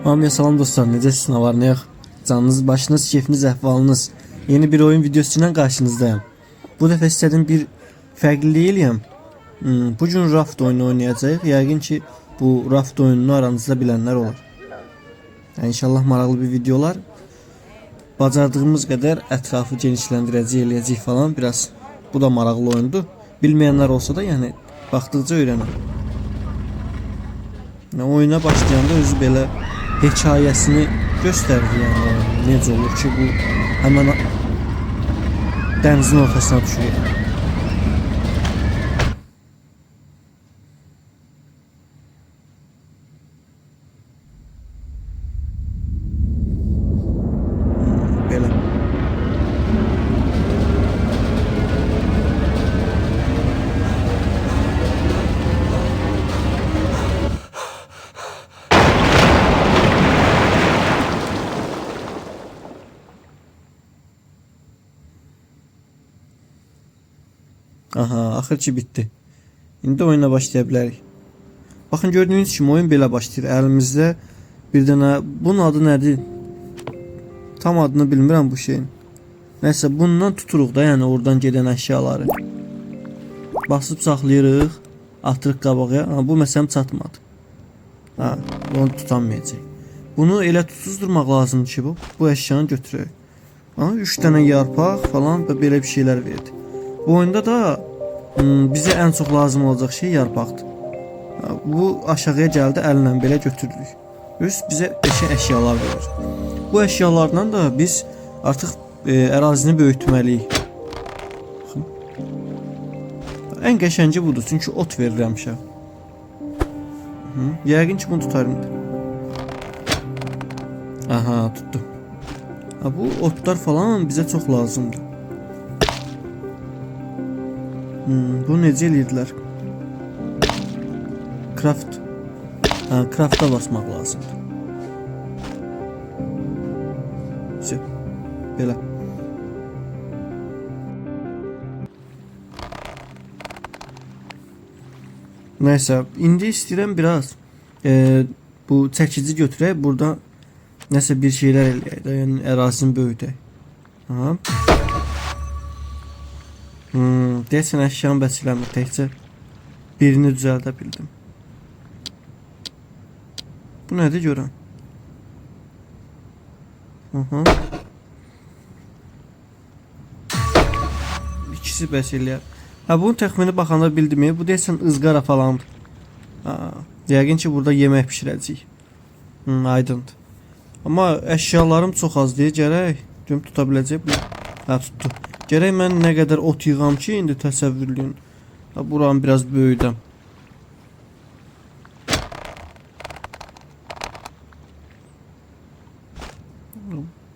Hamıya salam dostlar, necəsiniz, nə var, nə yox? Canınız, başınız, keyfiniz, əhvalınız. Yeni bir oyun videosu ilə qarşınızdayım. Bu dəfə istədim bir fərqlilik eləyəm. Bu gün Raft oyunu oynayacağıq. Yəqin ki bu Raft oyununu aranızda bilənlər olar. Yəni, inşallah maraqlı bir video olar. Bacardığımız qədər ətrafı genişləndirəcək, eləyəcək falan. Biraz bu da maraqlı oyundur. Bilməyənlər olsa da, yəni baxdıqca öyrənər. Yəni, oyuna başlayanda özü belə hekayəsini göstərdi, yəni necə olur ki bu həmən dənizin ortasına düşür. Belə. Aha, axır ki bitdi. İndi oyuna başlaya bilərik. Baxın, gördüyünüz kimi oyun belə başlayır. Əlimizdə bir dənə, bunun adı nədir? Tam adını bilmirəm bu şeyin. Nəsə, bundan tuturuq da, yəni oradan gedən əşyaları. Basıb saxlayırıq, atırıq qabağa. Ha, bu məsələm çatmadı. Ha, onu tutamayacaq. Bunu elə tutuzdurmaq lazımdır ki bu əşyanı götürək. Ha, 3 dənə yarpaq falan və belə bir şeylər verdi. Bu oyunda da bizə ən çox lazım olacaq şey yarpaqdır. Bu aşağıya gəldi, əllə belə götürürük. Bizə əşyalar verir. Bu əşyalarla da biz artıq ərazini böyütməliyik. Ən qəşənci budur, çünki ot verir həmişə. Yəqin ki bunu tutarım. Aha, tutdu. Bu otlar falan bizə çox lazımdır. Bu necə eləyirdilər? Craft. Ha, craft'a basmaq lazımdır. Belə. Nəysə, indi istəyirəm biraz bu çəkici götürək, burada nəsə bir şeylər eləyək də, yəni ərazini böyüdək. Aha. Deyəsən əşyanı bəsləmir, təkcə birini düzəldə bildim. Bu nədir görən? İkisi bəs eləyər. Bunun təxmini baxanda bildim, bu deyəsən ızqara falandır. Yəqin ki burada yemək pişirəcəyik. Aydındır. Amma əşyalarım çox az deyil, gərək görüm tuta biləcək bu. Tutdu. Gərək mən nə qədər ot yığam ki, indi təsəvvürlüyün. Buranı biraz böyüdəm.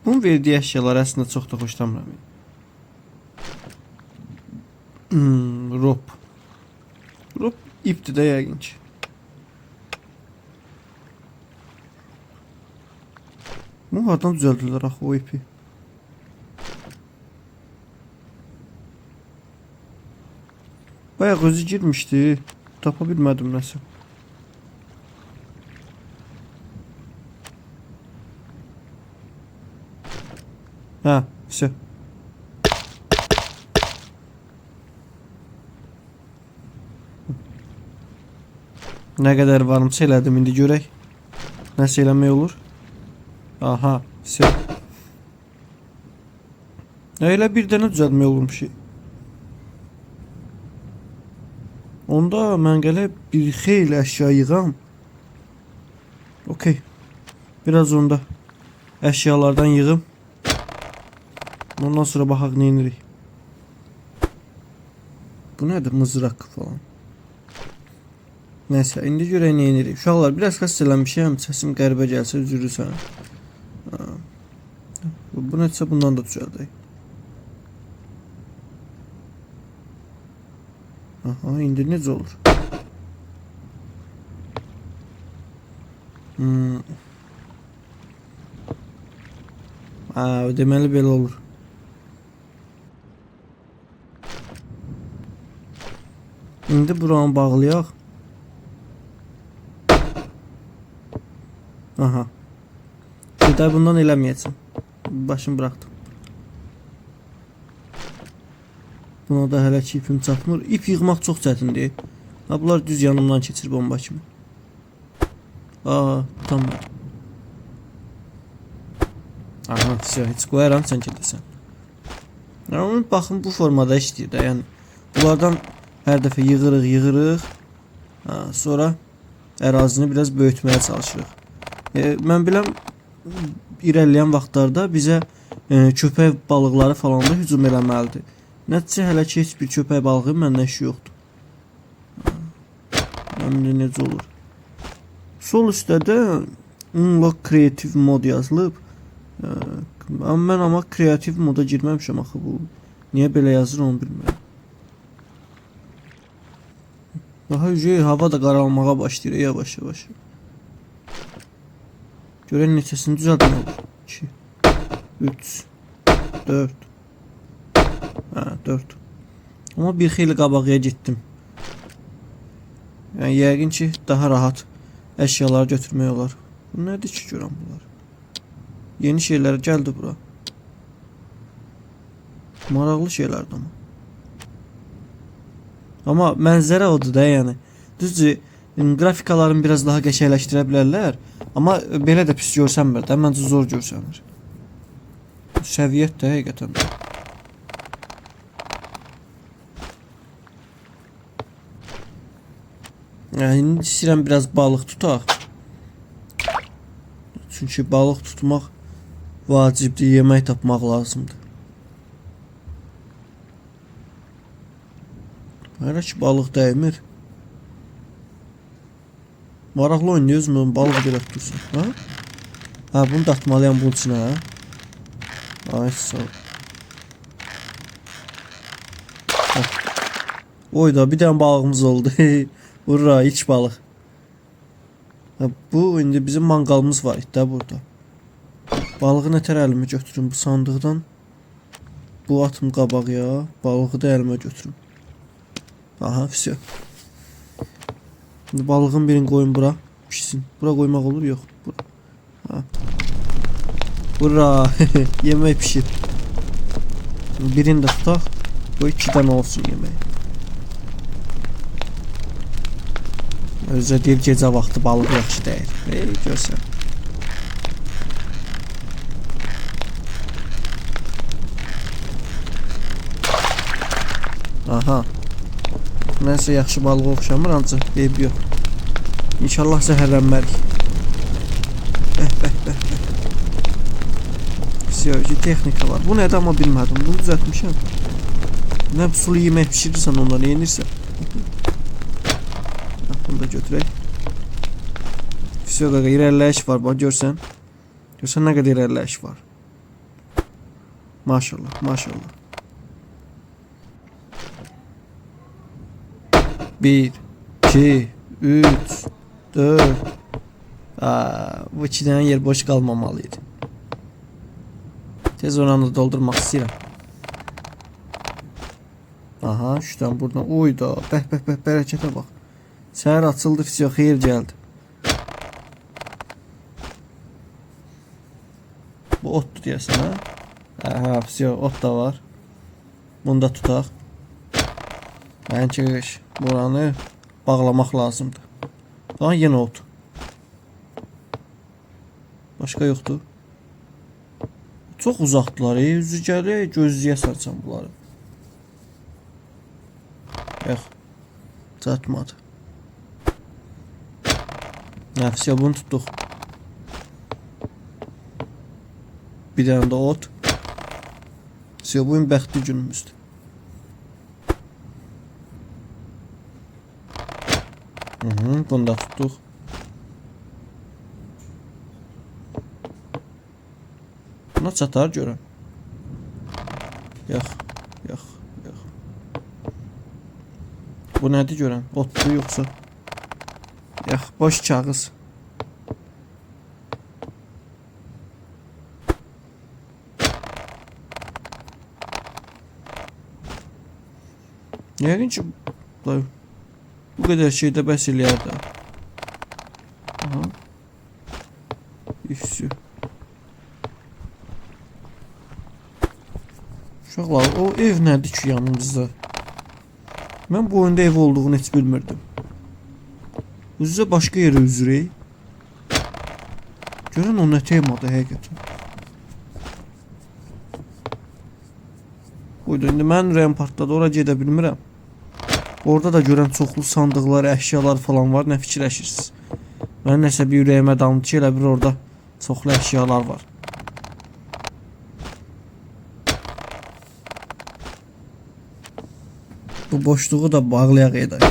Bunun verdiyi əşyalar əslində çox da xoşlamıram. Rop. Rop ipdir də yəqin ki. Bu hardan düzəldirlər axı o ipi? Bayağı özü girmişdi. Tapa bilmədim nəsə. Ha, все. Nə qədər varımsa elədim, indi görək. Nəsə eləmək olur? Aha, все. Elə bir dənə düzəltmək olurmuş. Onda mən gəlib bir xeyli əşya yığam. Okey. Biraz onda əşyalardan yığım. Ondan sonra baxaq nə edirik. Bu nədir? Mızraq falan. Nəysə, indi görək nə edirik. Uşaqlar, biraz xəstələnmişəm. Səsim qəribə gəlsə üzülürsən. Bu nədirsə bundan da düzəldək. Aha, indi necə olur? Deməli belə olur. İndi buranı bağlayaq. Aha. da bundan eləməyəcəm. Başım bıraktım. Buna da hələ ki ipim çatmır. İp yığmaq çox çətindir. Ha, bunlar düz yanımdan keçir bomba kimi. Aa, tamam. Aha, heç qoyaram sən gedəsən. Onun baxın bu formada işləyir də. Yəni bunlardan hər dəfə yığırıq. Ha, sonra ərazini biraz böyütməyə çalışırıq. Mən biləm irəliləyən vaxtlarda bizə köpək balıqları falan da hücum eləməlidir. Nəticə hələ ki heç bir köpək balığı məndən işi yoxdur. Məndə necə olur? Sol üstdə də Unlock Creative mod yazılıb. Mən amma kreativ moda girməmişəm axı bu. Niyə belə yazır onu bilmirəm. Daha hava da qaralmağa başlayır yavaş-yavaş. Görən neçəsini düzəltmək olur. 2, 3, 4. Hə, 4. Amma bir xeyli qabağıya getdim. Yəni yəqin ki daha rahat əşyaları götürmək olar. Bu nədir ki görəm bunlar? Yeni şeyler geldi bura. Maraqlı şeylerdi ama. Ama mənzərə odur da yəni. Düzdür, qrafikalarını biraz daha qəşəngləşdirə bilərlər. Amma belə də pis görsənmir də, məncə zor görsənir. Səviyyət də həqiqətən də. Yəni indi istəyirəm biraz balıq tutaq. Çünki balıq tutmaq vacibdir, yemək tapmaq lazımdır. Hələ ki balıq dəymir. Maraqlı oynayırız mı? Balıq belə tutursun. Ha? Ha, bunu da atmalıyam bunun içinə. Ay sağ ol. Oy da bir dənə balığımız oldu. Ura, iç balıq. Ha, bu indi bizim mangalımız var idi burada. Balığı nətər əlimə götürüm bu sandıqdan. Bu atım qabağıya, balığı da əlimə götürüm. Aha, vəsiyo. Şimdi balığın birini koyun bura. Pişsin. Bura koymak olur yok. Bura. Ha. Bura. Yemeği pişir. Şimdi birini de tutak. Bu 2 tane olsun yemeği. Özə deyil gecə vaxtı balıq yaxşı deyil. Görsən. Aha. Nəysə yaxşı balığa oxşamır ancaq eyb yox. İnşallah zəhərlənmərik. Bəh. Siyasi texnika var. Bu nədir amma bilmədim. Bunu düzəltmişəm. Nə sulu yemək pişirirsən onları yenirsən. Bunu da götürək. Siyasi irəliləyiş var. Bax görsən. Görsən nə qədər irəliləyiş var. Maşallah, maşallah. 1, 2, 3, 4. Bu 2 tane yer boş kalmamalıydı. Tez oranı doldurmak istəyirəm. Aha, şuradan buradan. Uyda, bəh, bərəkətə bax. Səhər açıldı, fisiyo, xeyir gəldi. Bu otdur deyəsən, ha? Aha, fisiyo, ot da var. Bunu da tutaq. Bence buranı bağlamaq lazımdır. Daha yenə ot. Başqa yoxdur. Çox uzaqdılar. Üzücəli gözləyəsən bunları. Yox. Çatmadı. Nəfsiyə bunu tutduq. Bir dənə də ot. Siyo bugün bəxtli günümüzdür. Bunu da tuttuk. Buna çatar görəm. Yox. Bu nədir görəm? Otlu yoxsa? Yox, boş kağız. Yəqin ki bu kadar şeyde bəs eləyər də. Aha. İfsi. Uşaqlar, o ev nədir ki yanımızda? Mən bu oyunda ev olduğunu heç bilmirdim. Üzə başqa yerə üzürək. Görün o nə temadır həqiqətən. Buydu, indi mən ürəyim partladı, ora gedə bilmirəm. Orada da görən çoxlu sandıqlar, əşyalar falan var, nə fikirləşirsiniz? Mən nəsə bir ürəyimə damdı ki, elə bir orada çoxlu əşyalar var. Bu boşluğu da bağlayaq edək.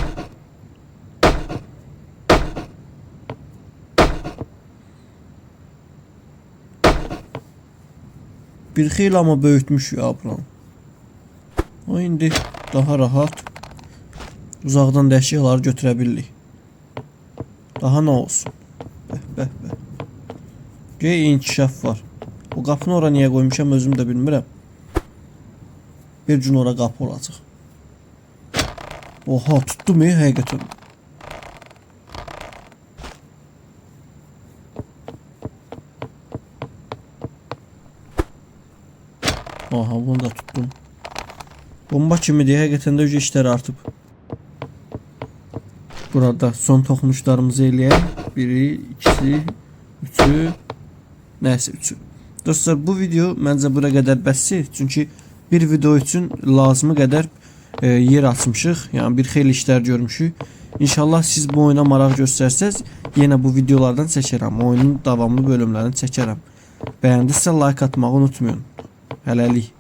Bir xeyli ama böyütmüş ya buranı. O indi daha rahat uzaqdan da əşyaları götürə bilirik. Daha nə olsun? Bəh. Göy inkişaf var. O qapını ora niyə qoymuşam özüm də bilmirəm. Bir gün ora qapı olacaq. Oha, tuttum həqiqətən. Aha, bunu da tuttum. Bomba kimidir, həqiqətən də işlər artıb. Burada son toxunuşlarımızı eləyək. Biri, ikisi, üçü, nəysə üçü. Dostlar, bu video məncə bura qədər bəsdir. Çünki bir video üçün lazımı qədər yer açmışıq. Yəni bir xeyli işlər görmüşük. İnşallah siz bu oyuna maraq göstərsəz, yenə bu videolardan çəkərəm. Oyunun davamlı bölümlərini çəkərəm. Bəyəndinizsə like atmağı unutmayın. Hələlik.